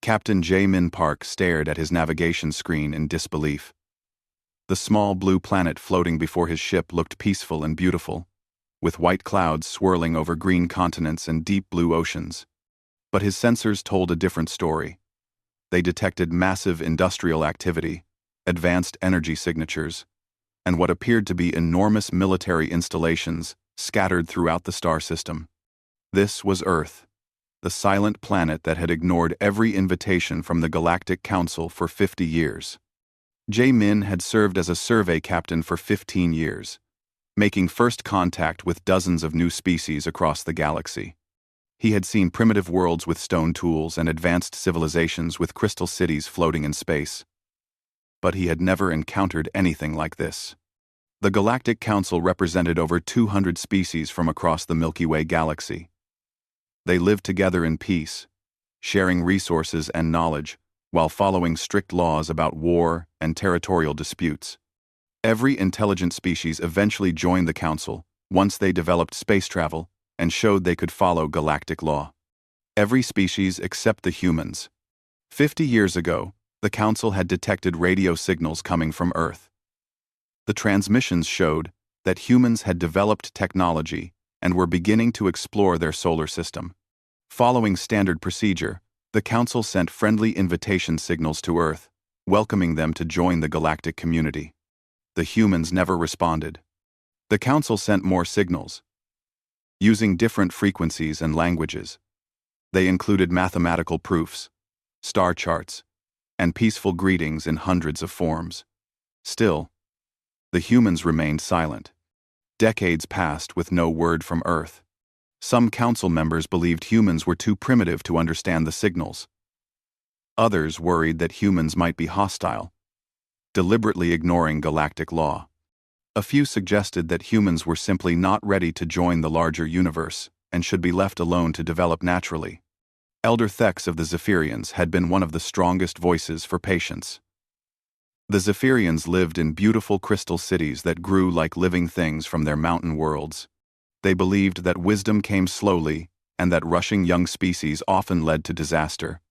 Captain Jae-min Park stared at his navigation screen in disbelief. The small blue planet floating before his ship looked peaceful and beautiful, with white clouds swirling over green continents and deep blue oceans. But his sensors told a different story. They detected massive industrial activity, advanced energy signatures, and what appeared to be enormous military installations scattered throughout the star system. This was Earth, the silent planet that had ignored every invitation from the Galactic Council for 50 years. Jae-min had served as a survey captain for 15 years, making first contact with dozens of new species across the galaxy. He had seen primitive worlds with stone tools and advanced civilizations with crystal cities floating in space. But he had never encountered anything like this. The Galactic Council represented over 200 species from across the Milky Way galaxy. They lived together in peace, sharing resources and knowledge, while following strict laws about war and territorial disputes. Every intelligent species eventually joined the Council once they developed space travel and showed they could follow galactic law. Every species except the humans. 50 years ago, the Council had detected radio signals coming from Earth. The transmissions showed that humans had developed technology and were beginning to explore their solar system. Following standard procedure, the Council sent friendly invitation signals to Earth, welcoming them to join the galactic community. The humans never responded. The Council sent more signals, using different frequencies and languages. They included mathematical proofs, star charts, and peaceful greetings in hundreds of forms. Still, the humans remained silent. Decades passed with no word from Earth. Some council members believed humans were too primitive to understand the signals. Others worried that humans might be hostile, deliberately ignoring galactic law. A few suggested that humans were simply not ready to join the larger universe and should be left alone to develop naturally. Elder Thex of the Zephyrians had been one of the strongest voices for patience. The Zephyrians lived in beautiful crystal cities that grew like living things from their mountain worlds. They believed that wisdom came slowly and that rushing young species often led to disaster.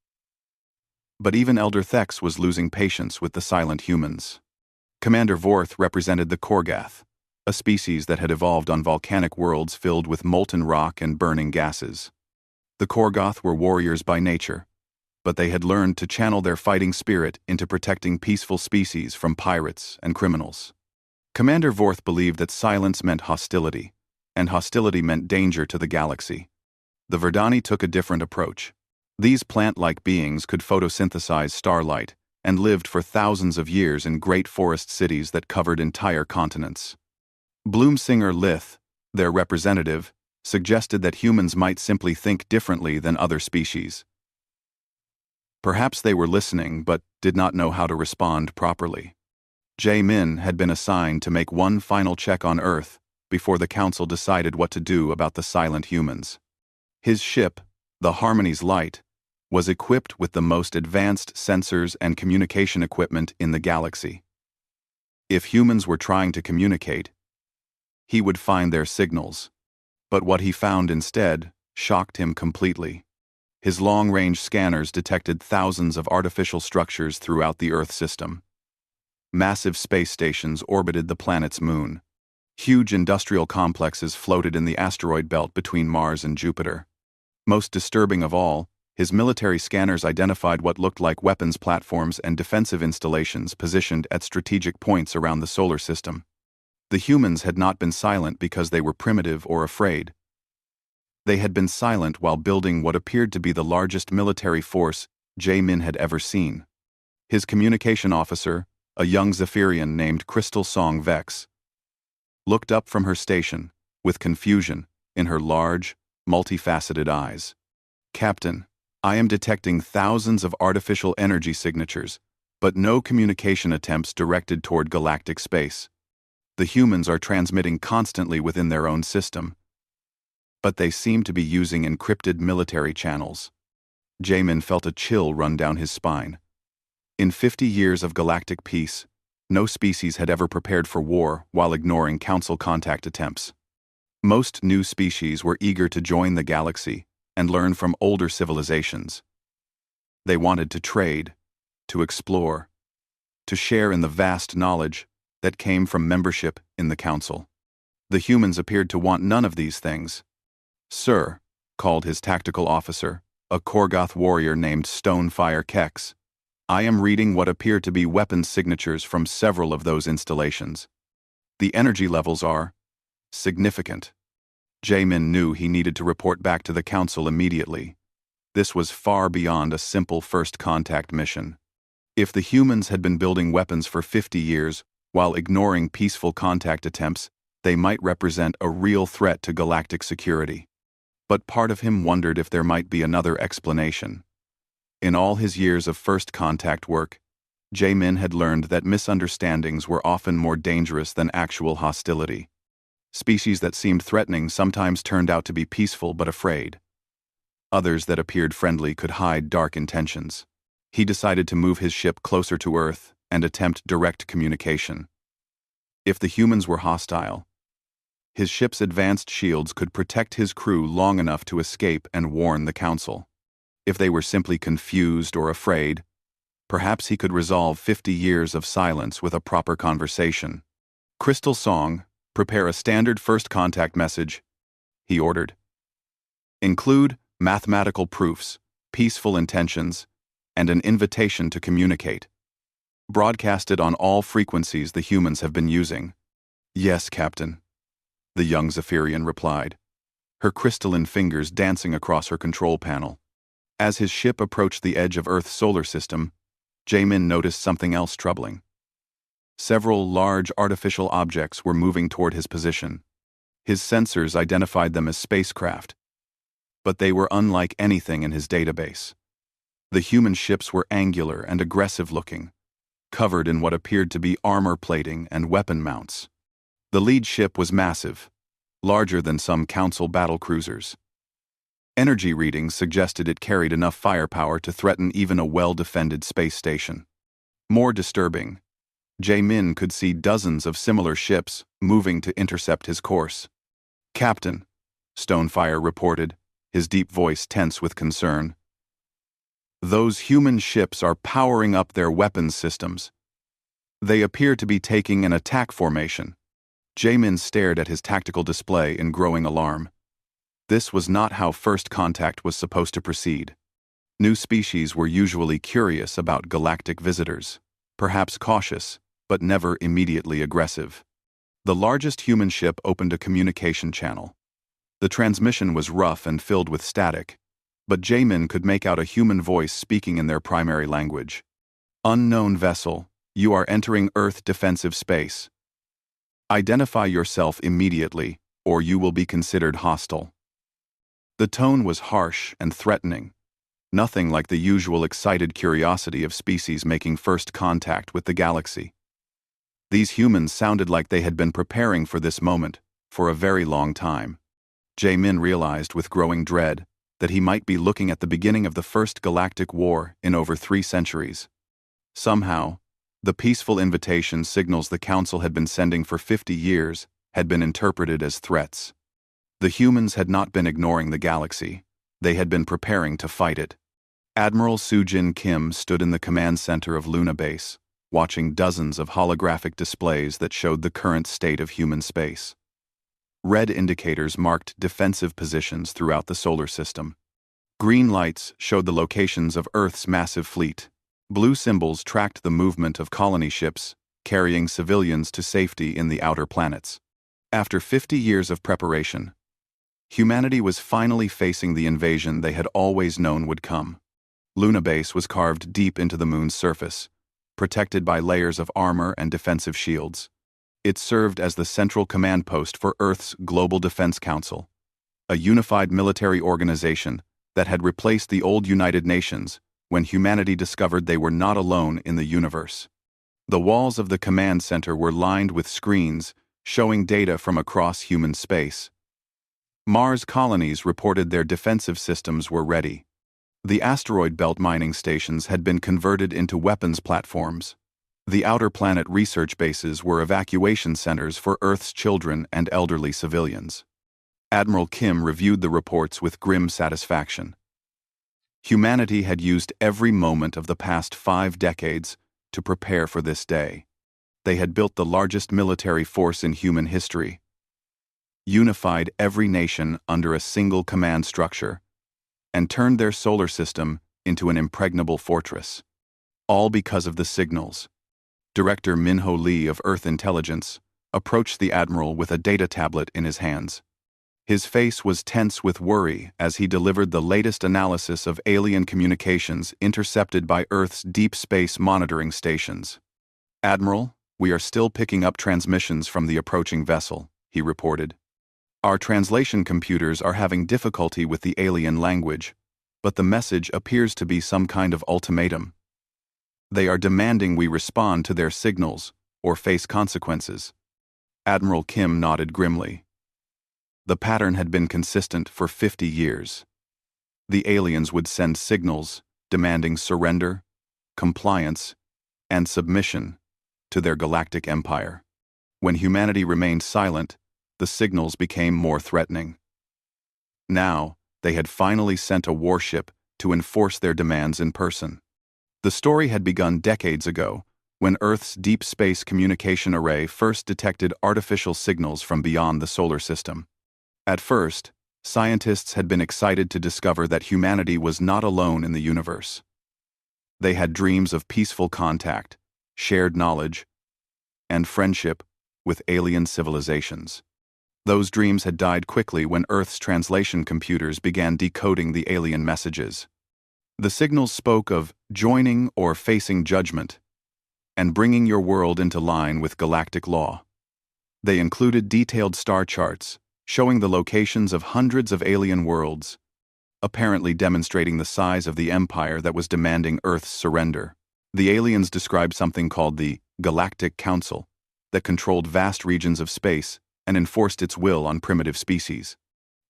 But even Elder Thex was losing patience with the silent humans. Commander Vorth represented the Korgath, a species that had evolved on volcanic worlds filled with molten rock and burning gases. The Korgoth were warriors by nature, but they had learned to channel their fighting spirit into protecting peaceful species from pirates and criminals. Commander Vorth believed that silence meant hostility, and hostility meant danger to the galaxy. The Verdani took a different approach. These plant-like beings could photosynthesize starlight and lived for thousands of years in great forest cities that covered entire continents. Bloomsinger Lith, their representative, suggested that humans might simply think differently than other species. Perhaps they were listening but did not know how to respond properly. Jae-min had been assigned to make one final check on Earth before the Council decided what to do about the silent humans. His ship, the Harmony's Light, was equipped with the most advanced sensors and communication equipment in the galaxy. If humans were trying to communicate, he would find their signals. But what he found instead shocked him completely. His long-range scanners detected thousands of artificial structures throughout the Earth system. Massive space stations orbited the planet's moon. Huge industrial complexes floated in the asteroid belt between Mars and Jupiter. Most disturbing of all, his military scanners identified what looked like weapons platforms and defensive installations positioned at strategic points around the solar system. The humans had not been silent because they were primitive or afraid. They had been silent while building what appeared to be the largest military force Jae-min had ever seen. His communication officer, a young Zephyrian named Crystal Song Vex, looked up from her station, with confusion in her large, multifaceted eyes. "Captain, I am detecting thousands of artificial energy signatures, but no communication attempts directed toward galactic space. The humans are transmitting constantly within their own system, but they seem to be using encrypted military channels." Jae-min felt a chill run down his spine. In 50 years of galactic peace, no species had ever prepared for war while ignoring Council contact attempts. Most new species were eager to join the galaxy and learn from older civilizations. They wanted to trade, to explore, to share in the vast knowledge that came from membership in the council. The humans appeared to want none of these things. "Sir," called his tactical officer, a Korgoth warrior named Stonefire Kex, "I am reading what appear to be weapons signatures from several of those installations. The energy levels are significant." Jamin knew he needed to report back to the council immediately. This was far beyond a simple first contact mission. If the humans had been building weapons for 50 years while ignoring peaceful contact attempts, they might represent a real threat to galactic security. But part of him wondered if there might be another explanation. In all his years of first contact work, Jamin had learned that misunderstandings were often more dangerous than actual hostility. Species that seemed threatening sometimes turned out to be peaceful but afraid. Others that appeared friendly could hide dark intentions. He decided to move his ship closer to Earth and attempt direct communication. If the humans were hostile, his ship's advanced shields could protect his crew long enough to escape and warn the council. If they were simply confused or afraid, perhaps he could resolve 50 years of silence with a proper conversation. "Crystal Song, prepare a standard first contact message," he ordered. "Include mathematical proofs, peaceful intentions, and an invitation to communicate. Broadcast it on all frequencies the humans have been using." "Yes, Captain," the young Zephyrian replied, her crystalline fingers dancing across her control panel. As his ship approached the edge of Earth's solar system, Jamin noticed something else troubling. Several large artificial objects were moving toward his position. His sensors identified them as spacecraft, but they were unlike anything in his database. The human ships were angular and aggressive-looking, covered in what appeared to be armor plating and weapon mounts. The lead ship was massive, larger than some council battlecruisers. Energy readings suggested it carried enough firepower to threaten even a well-defended space station. More disturbing, Jamin could see dozens of similar ships moving to intercept his course. "Captain," Stonefire reported, his deep voice tense with concern, "those human ships are powering up their weapons systems. They appear to be taking an attack formation." Jamin stared at his tactical display in growing alarm. This was not how first contact was supposed to proceed. New species were usually curious about galactic visitors, perhaps cautious, but never immediately aggressive. The largest human ship opened a communication channel. The transmission was rough and filled with static, but Jamin could make out a human voice speaking in their primary language. "Unknown vessel, you are entering Earth defensive space. Identify yourself immediately, or you will be considered hostile." The tone was harsh and threatening, nothing like the usual excited curiosity of species making first contact with the galaxy. These humans sounded like they had been preparing for this moment for a very long time. Jamin realized with growing dread that he might be looking at the beginning of the first galactic war in over 3 centuries. Somehow, the peaceful invitation signals the Council had been sending for 50 years had been interpreted as threats. The humans had not been ignoring the galaxy, they had been preparing to fight it. Admiral Sujin Kim stood in the command center of Luna Base, watching dozens of holographic displays that showed the current state of human space. Red indicators marked defensive positions throughout the solar system. Green lights showed the locations of Earth's massive fleet. Blue symbols tracked the movement of colony ships, carrying civilians to safety in the outer planets. After 50 years of preparation, humanity was finally facing the invasion they had always known would come. Luna Base was carved deep into the moon's surface, protected by layers of armor and defensive shields. It served as the central command post for Earth's Global Defense Council, a unified military organization that had replaced the old United Nations when humanity discovered they were not alone in the universe. The walls of the command center were lined with screens showing data from across human space. Mars colonies reported their defensive systems were ready. The asteroid belt mining stations had been converted into weapons platforms. The outer planet research bases were evacuation centers for Earth's children and elderly civilians. Admiral Kim reviewed the reports with grim satisfaction. Humanity had used every moment of the past 5 decades to prepare for this day. They had built the largest military force in human history, unified every nation under a single command structure, and turned their solar system into an impregnable fortress. All because of the signals. Director Minho Lee of Earth Intelligence approached the Admiral with a data tablet in his hands. His face was tense with worry as he delivered the latest analysis of alien communications intercepted by Earth's deep space monitoring stations. "Admiral, we are still picking up transmissions from the approaching vessel," he reported. "Our translation computers are having difficulty with the alien language, but the message appears to be some kind of ultimatum. They are demanding we respond to their signals or face consequences." Admiral Kim nodded grimly. The pattern had been consistent for 50 years. The aliens would send signals demanding surrender, compliance, and submission to their galactic empire. When humanity remained silent, the signals became more threatening. Now, they had finally sent a warship to enforce their demands in person. The story had begun decades ago, when Earth's deep space communication array first detected artificial signals from beyond the solar system. At first, scientists had been excited to discover that humanity was not alone in the universe. They had dreams of peaceful contact, shared knowledge, and friendship with alien civilizations. Those dreams had died quickly when Earth's translation computers began decoding the alien messages. The signals spoke of joining or facing judgment, and bringing your world into line with galactic law. They included detailed star charts, showing the locations of hundreds of alien worlds, apparently demonstrating the size of the empire that was demanding Earth's surrender. The aliens described something called the Galactic Council, that controlled vast regions of space and enforced its will on primitive species.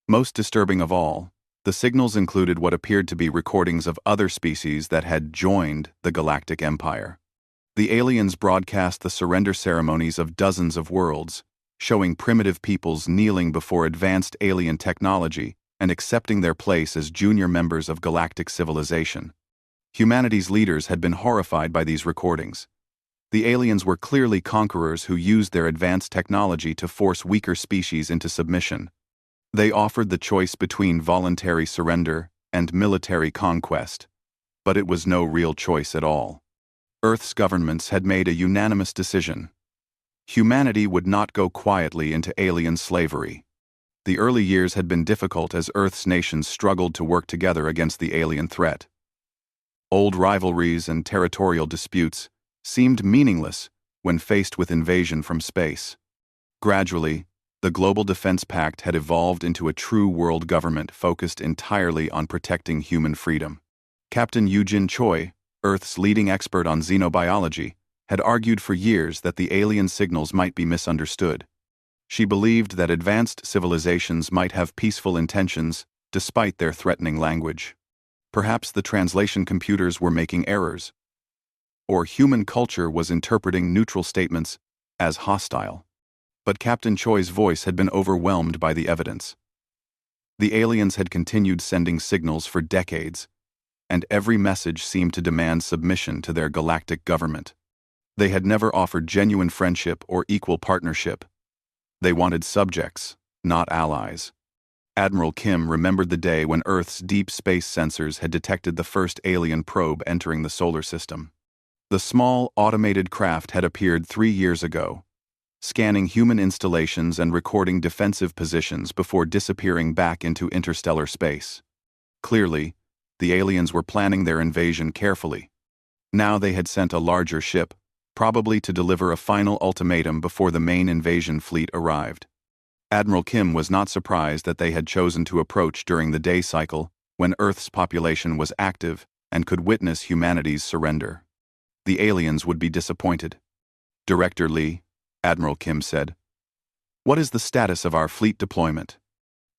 Most disturbing of all, the signals included what appeared to be recordings of other species that had joined the Galactic Empire. The aliens broadcast the surrender ceremonies of dozens of worlds, showing primitive peoples kneeling before advanced alien technology and accepting their place as junior members of galactic civilization. Humanity's leaders had been horrified by these recordings. The aliens were clearly conquerors who used their advanced technology to force weaker species into submission. They offered the choice between voluntary surrender and military conquest, but it was no real choice at all. Earth's governments had made a unanimous decision. Humanity would not go quietly into alien slavery. The early years had been difficult as Earth's nations struggled to work together against the alien threat. Old rivalries and territorial disputes seemed meaningless when faced with invasion from space. Gradually, the Global Defense Pact had evolved into a true world government focused entirely on protecting human freedom. Captain Eugene Choi, Earth's leading expert on xenobiology, had argued for years that the alien signals might be misunderstood. She believed that advanced civilizations might have peaceful intentions despite their threatening language. Perhaps the translation computers were making errors, or human culture was interpreting neutral statements as hostile. But Captain Choi's voice had been overwhelmed by the evidence. The aliens had continued sending signals for decades, and every message seemed to demand submission to their galactic government. They had never offered genuine friendship or equal partnership. They wanted subjects, not allies. Admiral Kim remembered the day when Earth's deep space sensors had detected the first alien probe entering the solar system. The small, automated craft had appeared 3 years ago, scanning human installations and recording defensive positions before disappearing back into interstellar space. Clearly, the aliens were planning their invasion carefully. Now they had sent a larger ship, probably to deliver a final ultimatum before the main invasion fleet arrived. Admiral Kim was not surprised that they had chosen to approach during the day cycle when Earth's population was active and could witness humanity's surrender. The aliens would be disappointed. "Director Lee," Admiral Kim said, "what is the status of our fleet deployment?"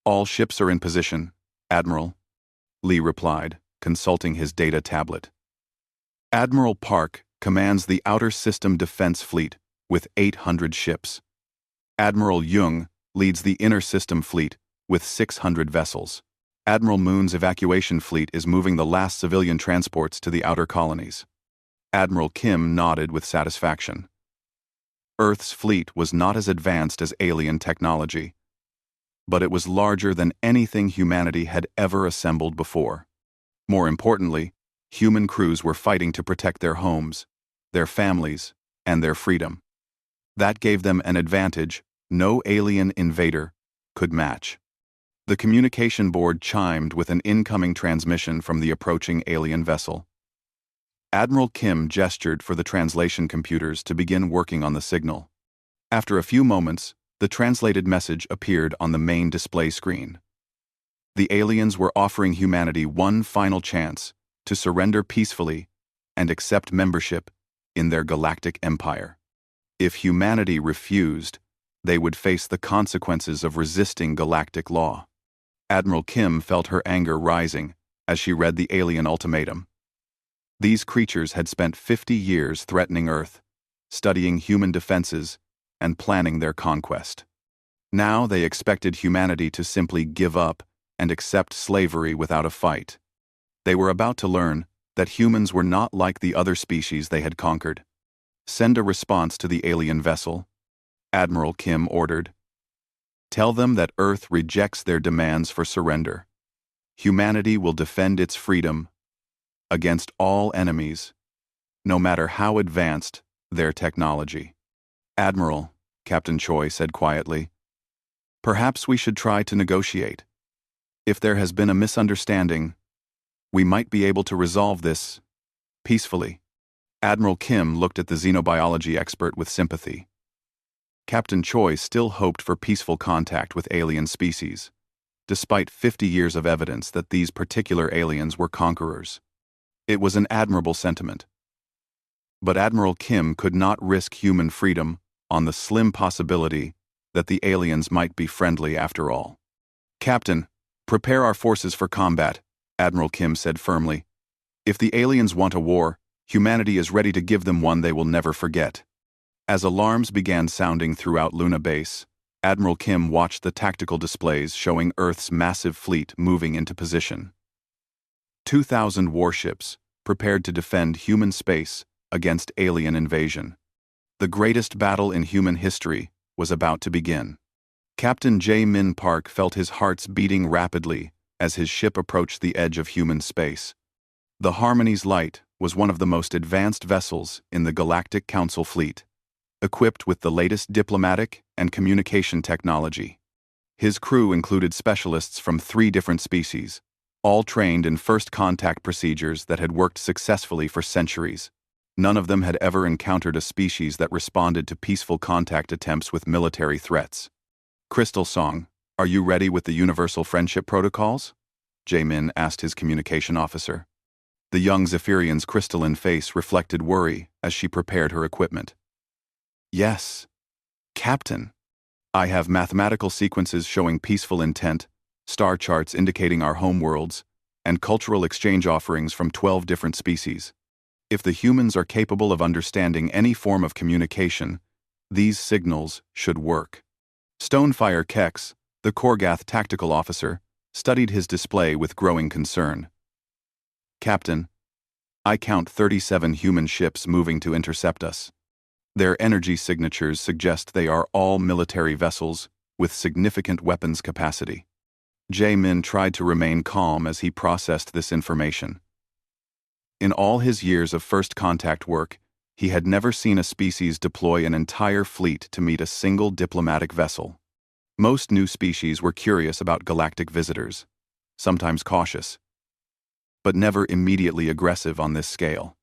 "All ships are in position, Admiral," Lee replied, consulting his data tablet. "Admiral Park commands the Outer System Defense Fleet with 800 ships. Admiral Jung leads the Inner System Fleet with 600 vessels. Admiral Moon's evacuation fleet is moving the last civilian transports to the outer colonies. Admiral Kim nodded with satisfaction. Earth's fleet was not as advanced as alien technology, but it was larger than anything humanity had ever assembled before. More importantly, human crews were fighting to protect their homes, their families, and their freedom. That gave them an advantage no alien invader could match. The communication board chimed with an incoming transmission from the approaching alien vessel. Admiral Kim gestured for the translation computers to begin working on the signal. After a few moments, the translated message appeared on the main display screen. The aliens were offering humanity one final chance to surrender peacefully and accept membership in their galactic empire. If humanity refused, they would face the consequences of resisting galactic law. Admiral Kim felt her anger rising as she read the alien ultimatum. These creatures had spent 50 years threatening Earth, studying human defenses, and planning their conquest. Now they expected humanity to simply give up and accept slavery without a fight. They were about to learn that humans were not like the other species they had conquered. Send a response to the alien vessel, Admiral Kim ordered. Tell them that Earth rejects their demands for surrender. Humanity will defend its freedom against all enemies, no matter how advanced their technology. Admiral, Captain Choi said quietly, perhaps we should try to negotiate. If there has been a misunderstanding, we might be able to resolve this peacefully. Admiral Kim looked at the xenobiology expert with sympathy. Captain Choi still hoped for peaceful contact with alien species, despite 50 years of evidence that these particular aliens were conquerors. It was an admirable sentiment. But Admiral Kim could not risk human freedom on the slim possibility that the aliens might be friendly after all. Captain, prepare our forces for combat, Admiral Kim said firmly. If the aliens want a war, humanity is ready to give them one they will never forget. As alarms began sounding throughout Luna Base, Admiral Kim watched the tactical displays showing Earth's massive fleet moving into position. 2,000 warships prepared to defend human space against alien invasion. The greatest battle in human history was about to begin. Captain Jae-min Park felt his heart beating rapidly as his ship approached the edge of human space. The Harmony's Light was one of the most advanced vessels in the Galactic Council fleet, equipped with the latest diplomatic and communication technology. His crew included specialists from 3 different species, all trained in first contact procedures that had worked successfully for centuries. None of them had ever encountered a species that responded to peaceful contact attempts with military threats. Crystal Song, are you ready with the Universal Friendship Protocols? Jae-min asked his communication officer. The young Zephyrian's crystalline face reflected worry as she prepared her equipment. Yes, Captain. I have mathematical sequences showing peaceful intent, star charts indicating our homeworlds, and cultural exchange offerings from 12 different species. If the humans are capable of understanding any form of communication, these signals should work. Stonefire Kex, the Korgath tactical officer, studied his display with growing concern. Captain, I count 37 human ships moving to intercept us. Their energy signatures suggest they are all military vessels with significant weapons capacity. Jae-min tried to remain calm as he processed this information. In all his years of first contact work, he had never seen a species deploy an entire fleet to meet a single diplomatic vessel. Most new species were curious about galactic visitors, sometimes cautious, but never immediately aggressive on this scale.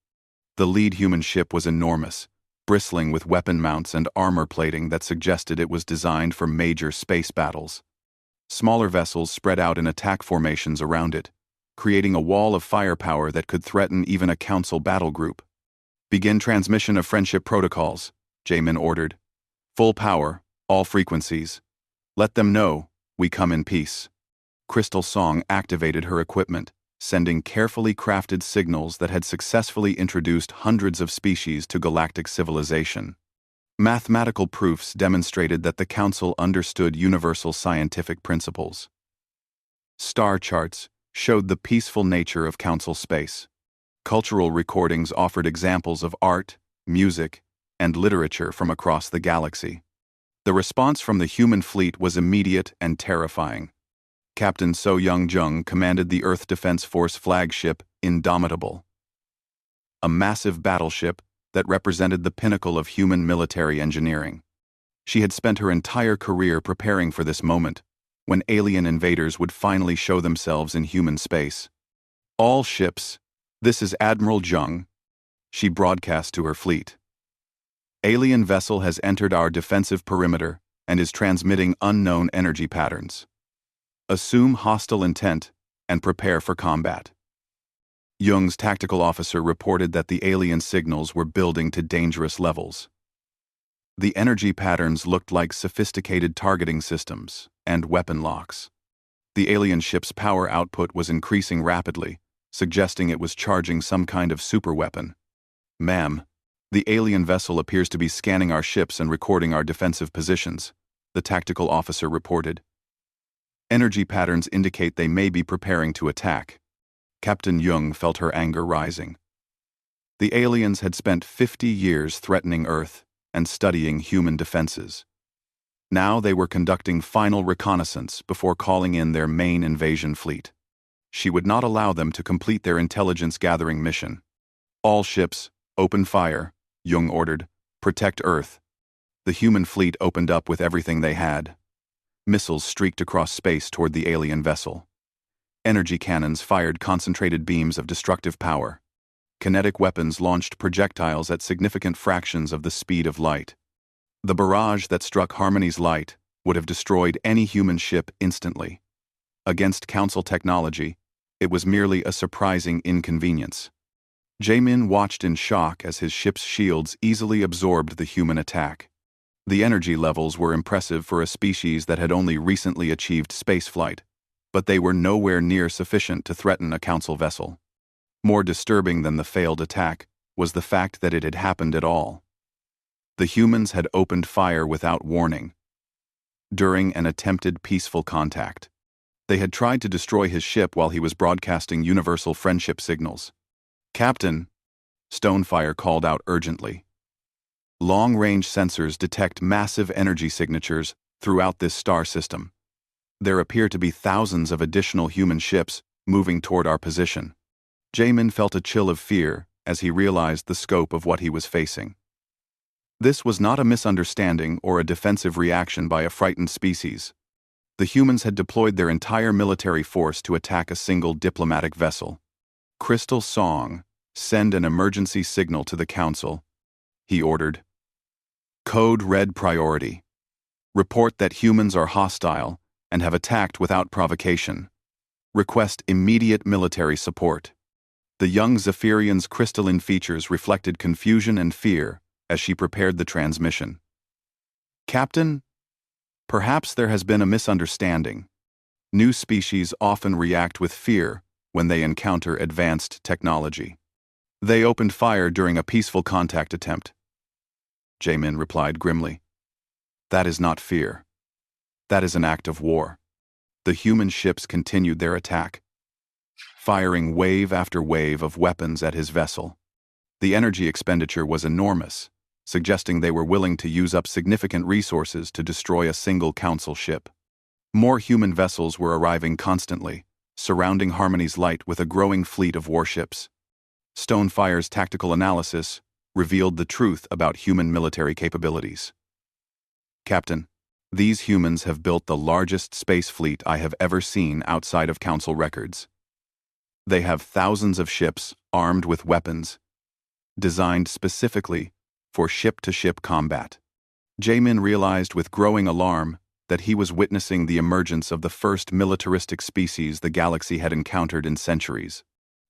The lead human ship was enormous, bristling with weapon mounts and armor plating that suggested it was designed for major space battles. Smaller vessels spread out in attack formations around it, creating a wall of firepower that could threaten even a council battle group. Begin transmission of friendship protocols, Jae-min ordered. Full power, all frequencies. Let them know we come in peace. Crystal Song activated her equipment, sending carefully crafted signals that had successfully introduced hundreds of species to galactic civilization. Mathematical proofs demonstrated that the Council understood universal scientific principles. Star charts showed the peaceful nature of Council space. Cultural recordings offered examples of art, music, and literature from across the galaxy. The response from the human fleet was immediate and terrifying. Captain So Young-jung commanded the Earth Defense Force flagship Indomitable, a massive battleship that represented the pinnacle of human military engineering. She had spent her entire career preparing for this moment, when alien invaders would finally show themselves in human space. "All ships, this is Admiral Jung," she broadcast to her fleet. "Alien vessel has entered our defensive perimeter and is transmitting unknown energy patterns. Assume hostile intent and prepare for combat." Jung's tactical officer reported that the alien signals were building to dangerous levels. The energy patterns looked like sophisticated targeting systems and weapon locks. The alien ship's power output was increasing rapidly, suggesting it was charging some kind of superweapon. "Ma'am, the alien vessel appears to be scanning our ships and recording our defensive positions," the tactical officer reported. "Energy patterns indicate they may be preparing to attack." Captain Jung felt her anger rising. The aliens had spent 50 years threatening Earth and studying human defenses. Now they were conducting final reconnaissance before calling in their main invasion fleet. She would not allow them to complete their intelligence-gathering mission. "All ships, open fire," Jung ordered. "Protect Earth." The human fleet opened up with everything they had. Missiles streaked across space toward the alien vessel. Energy cannons fired concentrated beams of destructive power. Kinetic weapons launched projectiles at significant fractions of the speed of light. The barrage that struck Harmony's light would have destroyed any human ship instantly. Against Council technology, it was merely a surprising inconvenience. Jaemin watched in shock as his ship's shields easily absorbed the human attack. The energy levels were impressive for a species that had only recently achieved spaceflight, but they were nowhere near sufficient to threaten a Council vessel. More disturbing than the failed attack was the fact that it had happened at all. The humans had opened fire without warning. During an attempted peaceful contact, they had tried to destroy his ship while he was broadcasting universal friendship signals. "Captain," Stonefire called out urgently. "Long-range sensors detect massive energy signatures throughout this star system. There appear to be thousands of additional human ships moving toward our position." Jaemin felt a chill of fear as he realized the scope of what he was facing. This was not a misunderstanding or a defensive reaction by a frightened species. The humans had deployed their entire military force to attack a single diplomatic vessel. "Crystal Song, send an emergency signal to the Council," he ordered. "Code Red Priority. Report that humans are hostile and have attacked without provocation. Request immediate military support." The young Zephyrian's crystalline features reflected confusion and fear as she prepared the transmission. "Captain, perhaps there has been a misunderstanding. New species often react with fear when they encounter advanced technology. They opened fire during a peaceful contact attempt." Jaemin replied grimly. "That is not fear. That is an act of war." The human ships continued their attack, firing wave after wave of weapons at his vessel. The energy expenditure was enormous, suggesting they were willing to use up significant resources to destroy a single Council ship. More human vessels were arriving constantly, surrounding Harmony's light with a growing fleet of warships. Stonefire's tactical analysis revealed the truth about human military capabilities. "Captain, these humans have built the largest space fleet I have ever seen outside of Council records. They have thousands of ships armed with weapons, designed specifically for ship-to-ship combat." Jaemin realized with growing alarm that he was witnessing the emergence of the first militaristic species the galaxy had encountered in centuries.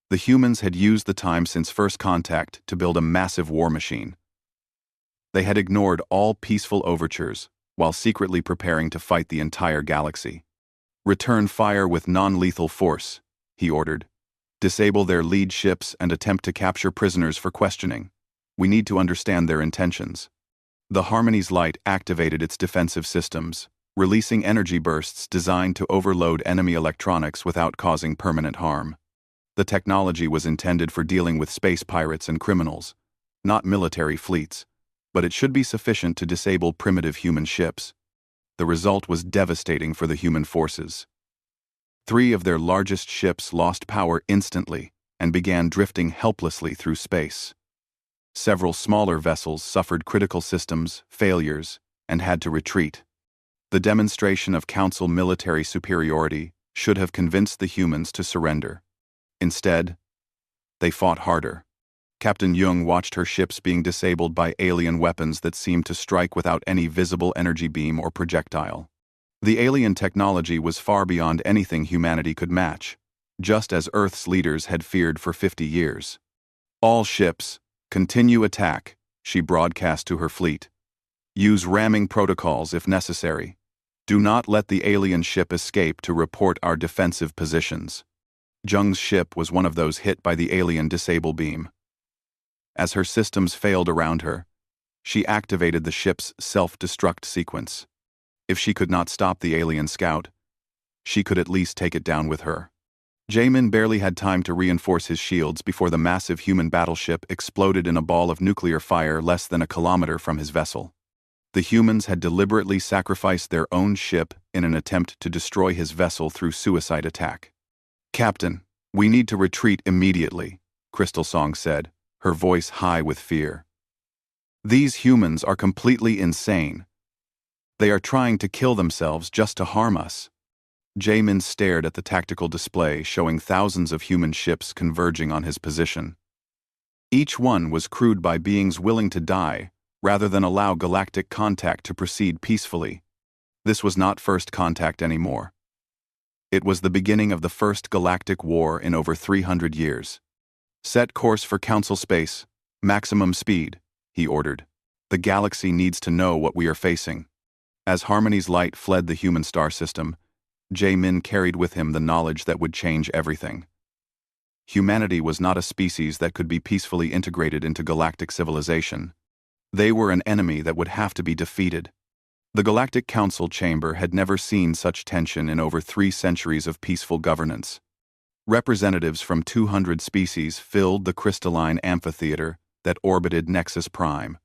The humans had used the time since first contact to build a massive war machine. They had ignored all peaceful overtures while secretly preparing to fight the entire galaxy. "Return fire with non-lethal force," he ordered. "Disable their lead ships and attempt to capture prisoners for questioning. We need to understand their intentions." The Harmony's light activated its defensive systems, releasing energy bursts designed to overload enemy electronics without causing permanent harm. The technology was intended for dealing with space pirates and criminals, not military fleets, but it should be sufficient to disable primitive human ships. The result was devastating for the human forces. 3 of their largest ships lost power instantly and began drifting helplessly through space. Several smaller vessels suffered critical systems failures and had to retreat. The demonstration of Council military superiority should have convinced the humans to surrender. Instead, they fought harder. Captain Jung watched her ships being disabled by alien weapons that seemed to strike without any visible energy beam or projectile. The alien technology was far beyond anything humanity could match, just as Earth's leaders had feared for 50 years. All ships, continue attack, she broadcast to her fleet. Use ramming protocols if necessary. Do not let the alien ship escape to report our defensive positions. Jung's ship was one of those hit by the alien disable beam. As her systems failed around her, she activated the ship's self-destruct sequence. If she could not stop the alien scout, she could at least take it down with her. Jamin barely had time to reinforce his shields before the massive human battleship exploded in a ball of nuclear fire less than a kilometer from his vessel. The humans had deliberately sacrificed their own ship in an attempt to destroy his vessel through suicide attack. "Captain, we need to retreat immediately," Crystal Song said, her voice high with fear. "These humans are completely insane. They are trying to kill themselves just to harm us." Jamin stared at the tactical display showing thousands of human ships converging on his position. Each one was crewed by beings willing to die rather than allow galactic contact to proceed peacefully. This was not first contact anymore. It was the beginning of the first galactic war in over 300 years. "Set course for Council space, maximum speed," he ordered. "The galaxy needs to know what we are facing." As Harmony's light fled the human star system, Jamin carried with him the knowledge that would change everything. Humanity was not a species that could be peacefully integrated into galactic civilization. They were an enemy that would have to be defeated. The Galactic Council chamber had never seen such tension in over 3 centuries of peaceful governance. Representatives from 200 species filled the crystalline amphitheater that orbited Nexus Prime.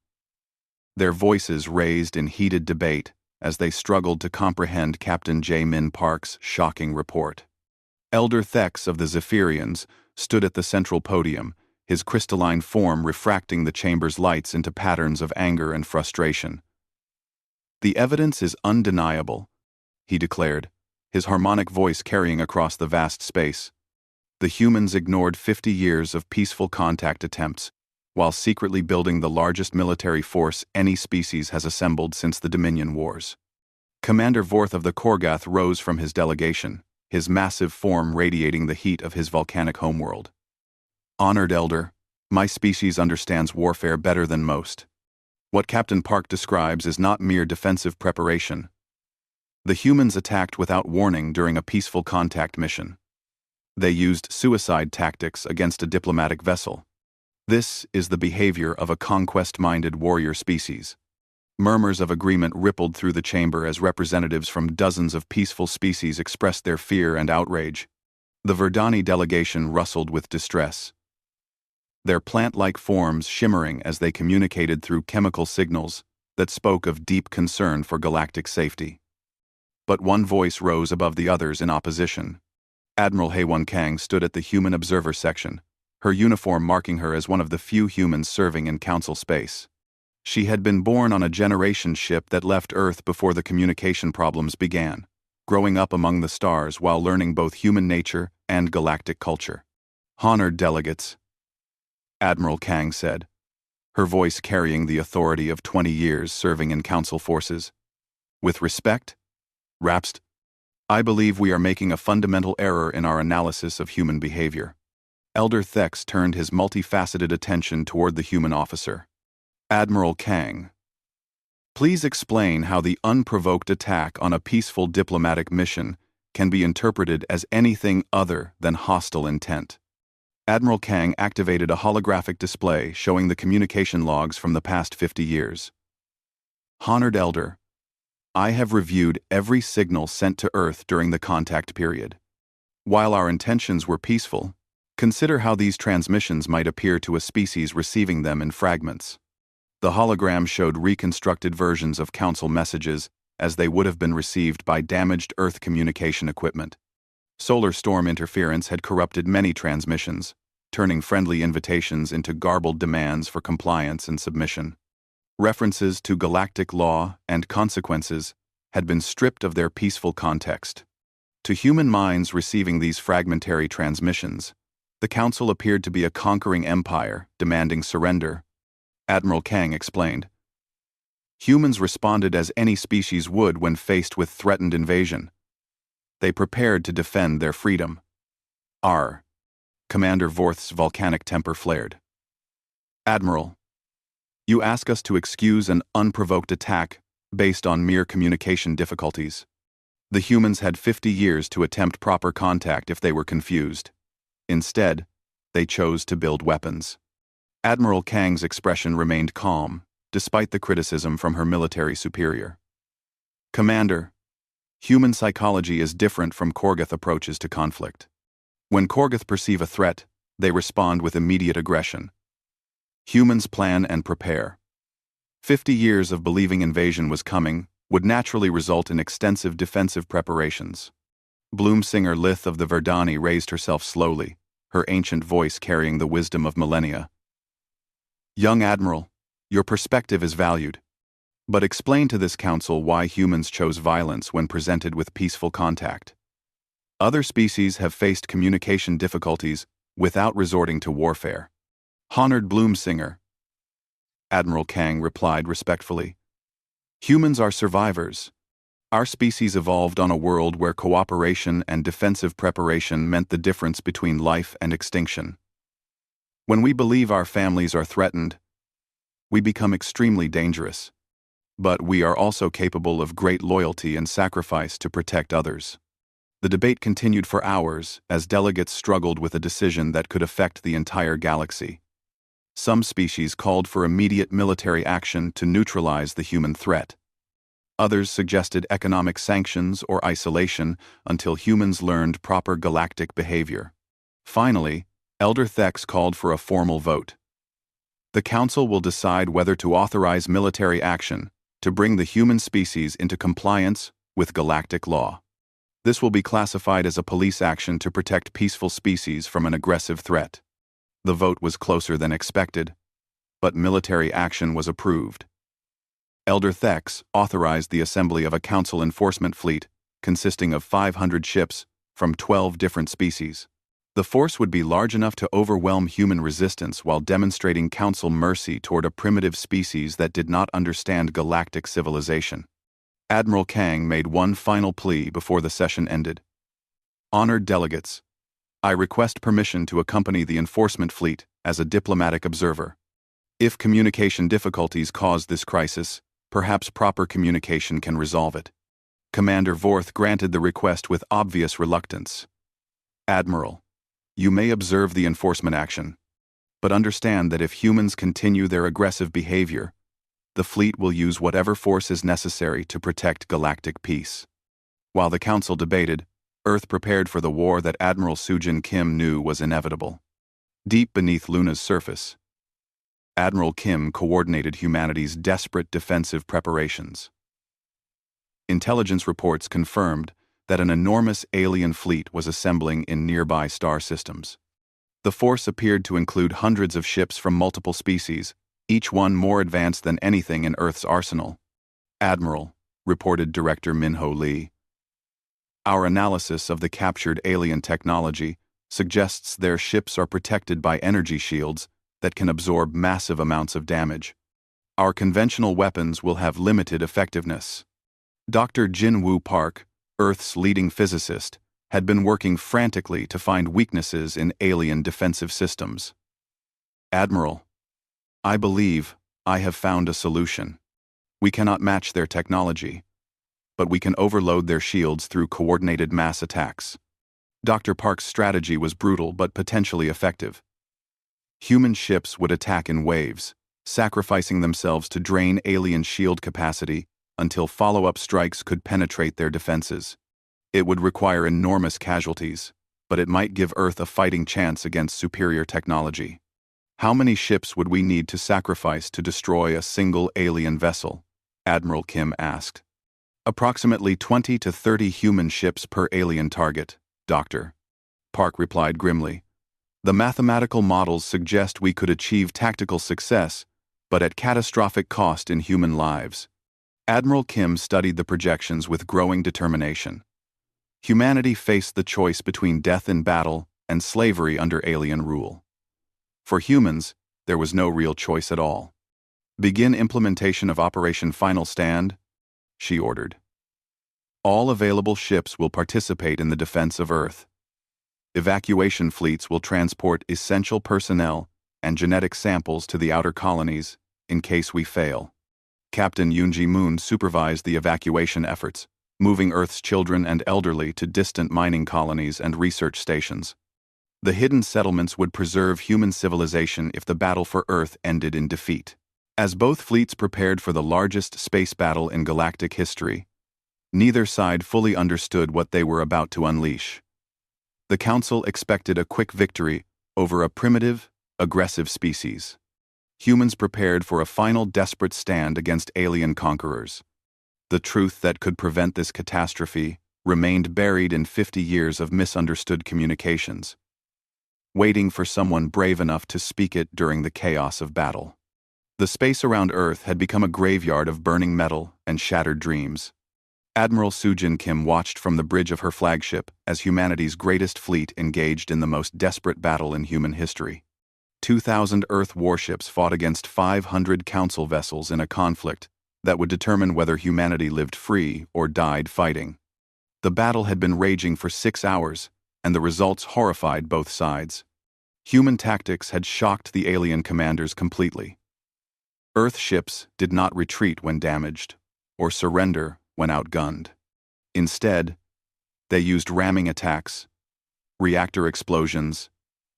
Their voices raised in heated debate as they struggled to comprehend Captain Jamin Park's shocking report. Elder Thex of the Zephyrians stood at the central podium, his crystalline form refracting the chamber's lights into patterns of anger and frustration. "The evidence is undeniable," he declared, his harmonic voice carrying across the vast space. The humans ignored 50 years of peaceful contact attempts, while secretly building the largest military force any species has assembled since the Dominion Wars. Commander Vorth of the Korgath rose from his delegation, his massive form radiating the heat of his volcanic homeworld. "Honored Elder, my species understands warfare better than most. What Captain Park describes is not mere defensive preparation. The humans attacked without warning during a peaceful contact mission. They used suicide tactics against a diplomatic vessel. This is the behavior of a conquest-minded warrior species." Murmurs of agreement rippled through the chamber as representatives from dozens of peaceful species expressed their fear and outrage. The Verdani delegation rustled with distress, their plant-like forms shimmering as they communicated through chemical signals that spoke of deep concern for galactic safety. But one voice rose above the others in opposition. Admiral Haewon Kang stood at the human observer section, her uniform marking her as one of the few humans serving in Council space. She had been born on a generation ship that left Earth before the communication problems began, growing up among the stars while learning both human nature and galactic culture. "Honored delegates," Admiral Kang said, her voice carrying the authority of 20 years serving in Council forces. "With respect, Rapst, I believe we are making a fundamental error in our analysis of human behavior." Elder Thex turned his multifaceted attention toward the human officer. "Admiral Kang, please explain how the unprovoked attack on a peaceful diplomatic mission can be interpreted as anything other than hostile intent." Admiral Kang activated a holographic display showing the communication logs from the past 50 years. "Honored Elder, I have reviewed every signal sent to Earth during the contact period. While our intentions were peaceful, consider how these transmissions might appear to a species receiving them in fragments. The hologram showed reconstructed versions of Council messages as they would have been received by damaged Earth communication equipment. Solar storm interference had corrupted many transmissions, turning friendly invitations into garbled demands for compliance and submission. References to galactic law and consequences had been stripped of their peaceful context. To human minds receiving these fragmentary transmissions, the Council appeared to be a conquering empire demanding surrender. Admiral Kang explained. Humans responded as any species would when faced with threatened invasion. They prepared to defend their freedom. Commander Vorth's volcanic temper flared. Admiral, you ask us to excuse an unprovoked attack based on mere communication difficulties. The humans had 50 years to attempt proper contact if they were confused. Instead, they chose to build weapons. Admiral Kang's expression remained calm, despite the criticism from her military superior. Commander, human psychology is different from Korgoth approaches to conflict. When Korgoth perceive a threat, they respond with immediate aggression. Humans plan and prepare. 50 years of believing invasion was coming would naturally result in extensive defensive preparations. Bloomsinger Lith of the Verdani raised herself slowly, her ancient voice carrying the wisdom of millennia. Young Admiral, your perspective is valued. But explain to this council why humans chose violence when presented with peaceful contact. Other species have faced communication difficulties without resorting to warfare. Honored Bloomsinger. Admiral Kang replied respectfully. Humans are survivors. Our species evolved on a world where cooperation and defensive preparation meant the difference between life and extinction. When we believe our families are threatened, we become extremely dangerous. But we are also capable of great loyalty and sacrifice to protect others. The debate continued for hours as delegates struggled with a decision that could affect the entire galaxy. Some species called for immediate military action to neutralize the human threat. Others suggested economic sanctions or isolation until humans learned proper galactic behavior. Finally, Elder Thex called for a formal vote. The Council will decide whether to authorize military action to bring the human species into compliance with galactic law. This will be classified as a police action to protect peaceful species from an aggressive threat. The vote was closer than expected, but military action was approved. Elder Thex authorized the assembly of a Council enforcement fleet consisting of 500 ships from 12 different species. The force would be large enough to overwhelm human resistance while demonstrating Council mercy toward a primitive species that did not understand galactic civilization. Admiral Kang made one final plea before the session ended. Honored delegates, I request permission to accompany the enforcement fleet as a diplomatic observer. If communication difficulties cause this crisis, perhaps proper communication can resolve it. Commander Vorth granted the request with obvious reluctance. Admiral, you may observe the enforcement action, but understand that if humans continue their aggressive behavior, the fleet will use whatever force is necessary to protect galactic peace. While the Council debated, Earth prepared for the war that Admiral Sujin Kim knew was inevitable. Deep beneath Luna's surface, Admiral Kim coordinated humanity's desperate defensive preparations. Intelligence reports confirmed that an enormous alien fleet was assembling in nearby star systems. The force appeared to include hundreds of ships from multiple species, each one more advanced than anything in Earth's arsenal. Admiral, reported Director Minho Lee. Our analysis of the captured alien technology suggests their ships are protected by energy shields that can absorb massive amounts of damage. Our conventional weapons will have limited effectiveness. Dr. Jin-Woo Park, Earth's leading physicist, had been working frantically to find weaknesses in alien defensive systems. Admiral, I believe I have found a solution. We cannot match their technology, but we can overload their shields through coordinated mass attacks. Dr. Park's strategy was brutal but potentially effective. Human ships would attack in waves, sacrificing themselves to drain alien shield capacity until follow-up strikes could penetrate their defenses. It would require enormous casualties, but it might give Earth a fighting chance against superior technology. How many ships would we need to sacrifice to destroy a single alien vessel? Admiral Kim asked. Approximately 20 to 30 human ships per alien target, Doctor. Park replied grimly. The mathematical models suggest we could achieve tactical success, but at catastrophic cost in human lives. Admiral Kim studied the projections with growing determination. Humanity faced the choice between death in battle and slavery under alien rule. For humans, there was no real choice at all. Begin implementation of Operation Final Stand, she ordered. All available ships will participate in the defense of Earth. Evacuation fleets will transport essential personnel and genetic samples to the outer colonies in case we fail. Captain Yoonji Moon supervised the evacuation efforts, moving Earth's children and elderly to distant mining colonies and research stations. The hidden settlements would preserve human civilization if the battle for Earth ended in defeat. As both fleets prepared for the largest space battle in galactic history, neither side fully understood what they were about to unleash. The Council expected a quick victory over a primitive, aggressive species. Humans prepared for a final desperate stand against alien conquerors. The truth that could prevent this catastrophe remained buried in 50 years of misunderstood communications, waiting for someone brave enough to speak it during the chaos of battle. The space around Earth had become a graveyard of burning metal and shattered dreams. Admiral Soojin Kim watched from the bridge of her flagship as humanity's greatest fleet engaged in the most desperate battle in human history. 2,000 Earth warships fought against 500 Council vessels in a conflict that would determine whether humanity lived free or died fighting. The battle had been raging for 6 hours, and the results horrified both sides. Human tactics had shocked the alien commanders completely. Earth ships did not retreat when damaged, or surrender when outgunned. Instead, they used ramming attacks, reactor explosions,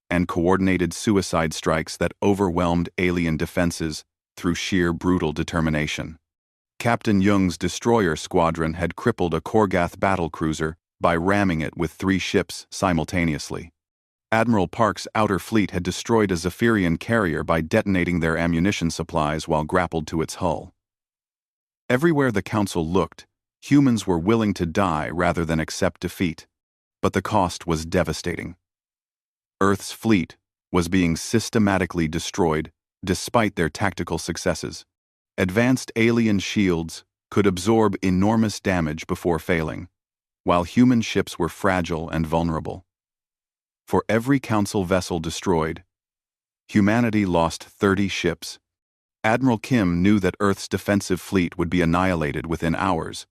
and coordinated suicide strikes that overwhelmed alien defenses through sheer brutal determination. Captain Young's destroyer squadron had crippled a Korgath battlecruiser by ramming it with 3 ships simultaneously. Admiral Park's outer fleet had destroyed a Zephyrian carrier by detonating their ammunition supplies while grappled to its hull. Everywhere the Council looked, humans were willing to die rather than accept defeat, but the cost was devastating. Earth's fleet was being systematically destroyed despite their tactical successes. Advanced alien shields could absorb enormous damage before failing, while human ships were fragile and vulnerable. For every Council vessel destroyed, humanity lost 30 ships. Admiral Kim knew that Earth's defensive fleet would be annihilated within hours,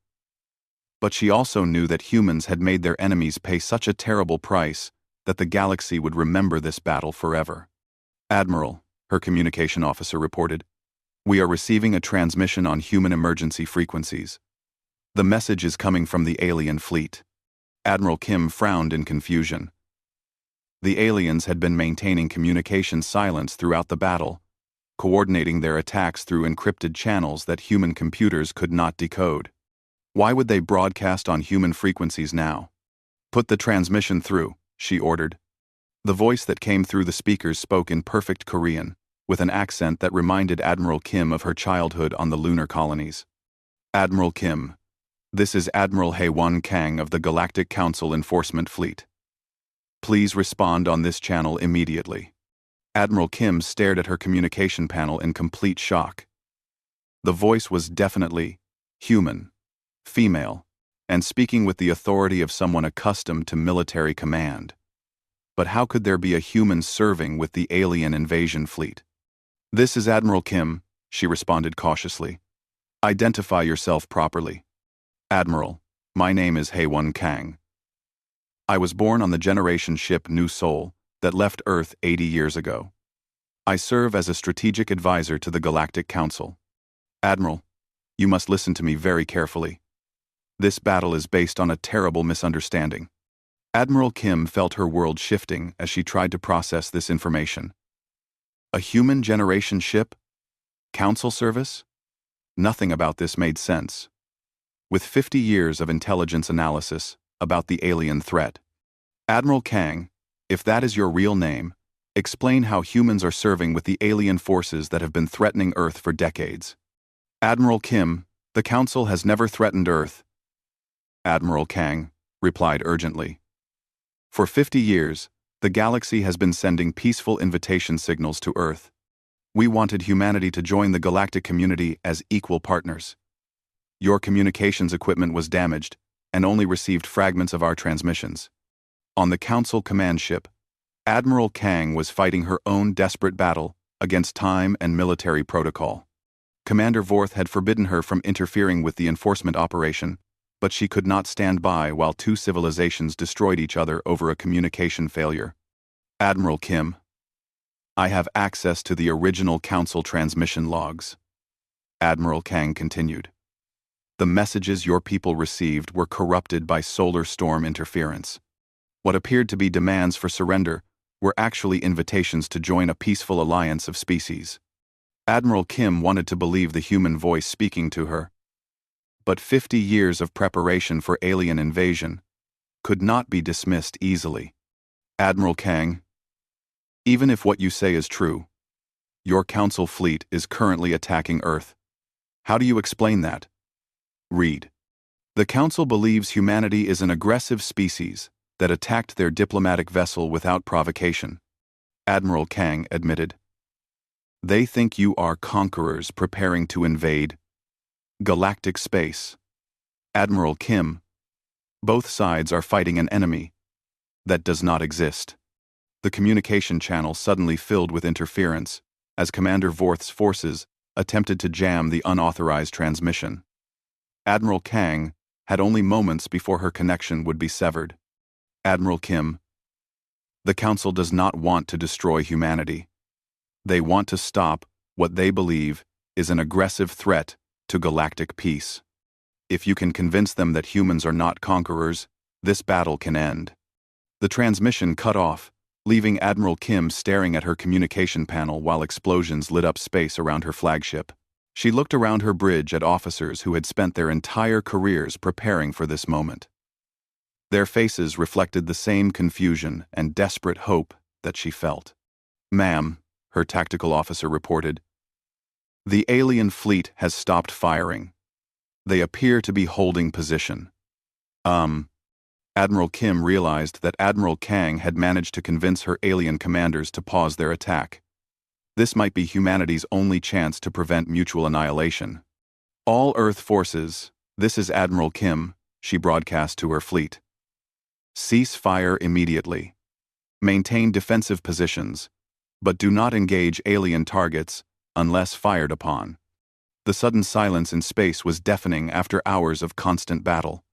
but she also knew that humans had made their enemies pay such a terrible price that the galaxy would remember this battle forever. Admiral, her communication officer reported, we are receiving a transmission on human emergency frequencies. The message is coming from the alien fleet. Admiral Kim frowned in confusion. The aliens had been maintaining communication silence throughout the battle, coordinating their attacks through encrypted channels that human computers could not decode. Why would they broadcast on human frequencies now? Put the transmission through, she ordered. The voice that came through the speakers spoke in perfect Korean, with an accent that reminded Admiral Kim of her childhood on the lunar colonies. Admiral Kim, this is Admiral Haewon Kang of the Galactic Council Enforcement Fleet. Please respond on this channel immediately. Admiral Kim stared at her communication panel in complete shock. The voice was definitely human, female, and speaking with the authority of someone accustomed to military command. But how could there be a human serving with the alien invasion fleet? This is Admiral Kim, she responded cautiously. Identify yourself properly. Admiral, my name is Haewon Kang. I was born on the generation ship New Sol that left Earth 80 years ago. I serve as a strategic advisor to the Galactic Council. Admiral, you must listen to me very carefully. This battle is based on a terrible misunderstanding. Admiral Kim felt her world shifting as she tried to process this information. A human generation ship? Council service? Nothing about this made sense, with 50 years of intelligence analysis about the alien threat. Admiral Kang, if that is your real name, explain how humans are serving with the alien forces that have been threatening Earth for decades. Admiral Kim, the Council has never threatened Earth. Admiral Kang replied urgently. For 50 years, the galaxy has been sending peaceful invitation signals to Earth. We wanted humanity to join the galactic community as equal partners. Your communications equipment was damaged and only received fragments of our transmissions. On the Council command ship, Admiral Kang was fighting her own desperate battle against time and military protocol. Commander Vorth had forbidden her from interfering with the enforcement operation, but she could not stand by while two civilizations destroyed each other over a communication failure. Admiral Kim, I have access to the original Council transmission logs. Admiral Kang continued. The messages your people received were corrupted by solar storm interference. What appeared to be demands for surrender were actually invitations to join a peaceful alliance of species. Admiral Kim wanted to believe the human voice speaking to her. But 50 years of preparation for alien invasion could not be dismissed easily. Admiral Kang, even if what you say is true, your Council fleet is currently attacking Earth. How do you explain that? Read. The Council believes humanity is an aggressive species that attacked their diplomatic vessel without provocation. Admiral Kang admitted. They think you are conquerors preparing to invade galactic space. Admiral Kim, both sides are fighting an enemy that does not exist. The communication channel suddenly filled with interference as Commander Vorth's forces attempted to jam the unauthorized transmission. Admiral Kang had only moments before her connection would be severed. Admiral Kim, the Council does not want to destroy humanity. They want to stop what they believe is an aggressive threat to galactic peace. If you can convince them that humans are not conquerors, this battle can end. The transmission cut off, leaving Admiral Kim staring at her communication panel while explosions lit up space around her flagship. She looked around her bridge at officers who had spent their entire careers preparing for this moment. Their faces reflected the same confusion and desperate hope that she felt. Ma'am, her tactical officer reported, the alien fleet has stopped firing. They appear to be holding position. Admiral Kim realized that Admiral Kang had managed to convince her alien commanders to pause their attack. This might be humanity's only chance to prevent mutual annihilation. All Earth forces, this is Admiral Kim, she broadcast to her fleet. Cease fire immediately. Maintain defensive positions, but do not engage alien targets unless fired upon. The sudden silence in space was deafening after hours of constant battle.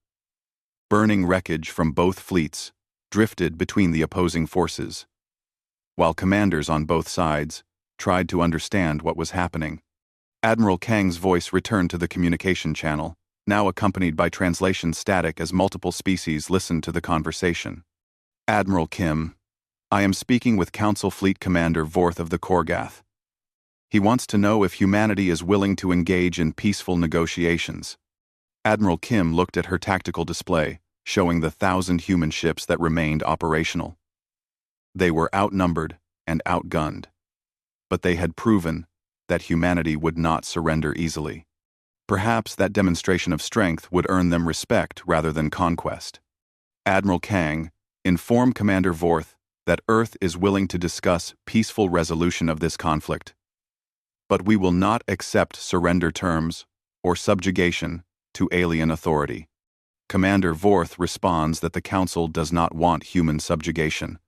Burning wreckage from both fleets drifted between the opposing forces, while commanders on both sides tried to understand what was happening. Admiral Kang's voice returned to the communication channel, now accompanied by translation static as multiple species listened to the conversation. Admiral Kim, I am speaking with Council Fleet Commander Vorth of the Korgath. He wants to know if humanity is willing to engage in peaceful negotiations. Admiral Kim looked at her tactical display, showing the 1,000 human ships that remained operational. They were outnumbered and outgunned, but they had proven that humanity would not surrender easily. Perhaps that demonstration of strength would earn them respect rather than conquest. Admiral Kang, inform Commander Vorth that Earth is willing to discuss peaceful resolution of this conflict. But we will not accept surrender terms or subjugation to alien authority. Commander Vorth responds that the Council does not want human subjugation.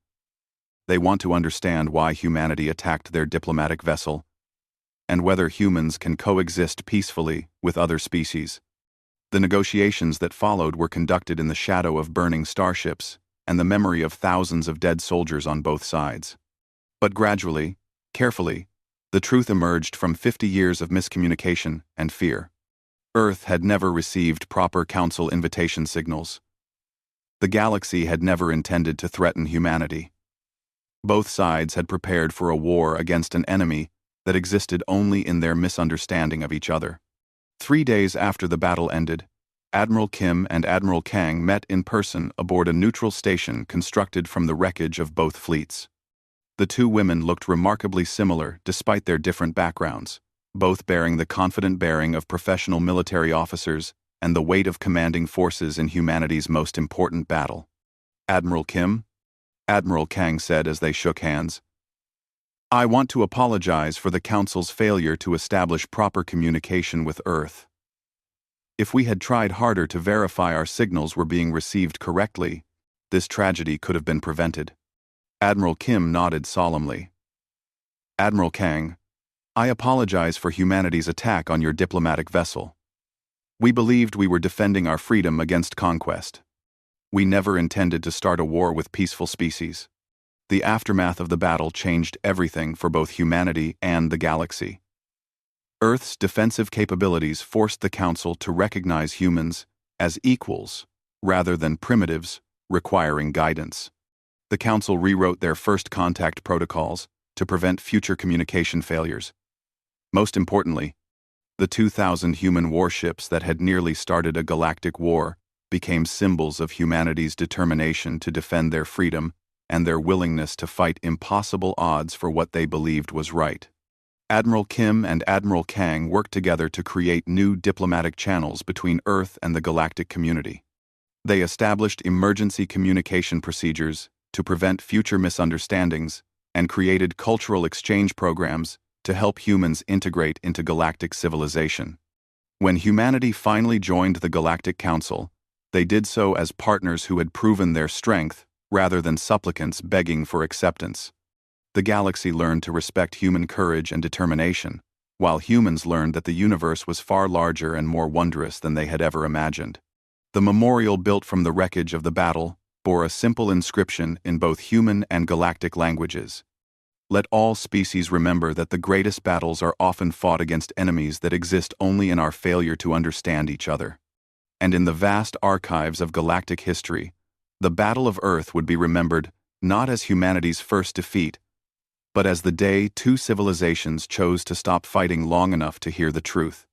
They want to understand why humanity attacked their diplomatic vessel, and whether humans can coexist peacefully with other species. The negotiations that followed were conducted in the shadow of burning starships and the memory of thousands of dead soldiers on both sides. But gradually, carefully, the truth emerged from 50 years of miscommunication and fear. Earth had never received proper Council invitation signals. The galaxy had never intended to threaten humanity. Both sides had prepared for a war against an enemy that existed only in their misunderstanding of each other. 3 days after the battle ended, Admiral Kim and Admiral Kang met in person aboard a neutral station constructed from the wreckage of both fleets. The two women looked remarkably similar despite their different backgrounds, both bearing the confident bearing of professional military officers and the weight of commanding forces in humanity's most important battle. "Admiral Kim?" Admiral Kang said as they shook hands. "I want to apologize for the Council's failure to establish proper communication with Earth. If we had tried harder to verify our signals were being received correctly, this tragedy could have been prevented." Admiral Kim nodded solemnly. "Admiral Kang, I apologize for humanity's attack on your diplomatic vessel. We believed we were defending our freedom against conquest. We never intended to start a war with peaceful species. The aftermath of the battle changed everything for both humanity and the galaxy. Earth's defensive capabilities forced the Council to recognize humans as equals rather than primitives requiring guidance. The Council rewrote their first contact protocols to prevent future communication failures. Most importantly, the 2,000 human warships that had nearly started a galactic war became symbols of humanity's determination to defend their freedom and their willingness to fight impossible odds for what they believed was right. Admiral Kim and Admiral Kang worked together to create new diplomatic channels between Earth and the galactic community. They established emergency communication procedures to prevent future misunderstandings and created cultural exchange programs to help humans integrate into galactic civilization. When humanity finally joined the Galactic Council, they did so as partners who had proven their strength rather than supplicants begging for acceptance. The galaxy learned to respect human courage and determination, while humans learned that the universe was far larger and more wondrous than they had ever imagined. The memorial built from the wreckage of the battle bore a simple inscription in both human and galactic languages. "Let all species remember that the greatest battles are often fought against enemies that exist only in our failure to understand each other." And in the vast archives of galactic history, the Battle of Earth would be remembered not as humanity's first defeat, but as the day two civilizations chose to stop fighting long enough to hear the truth.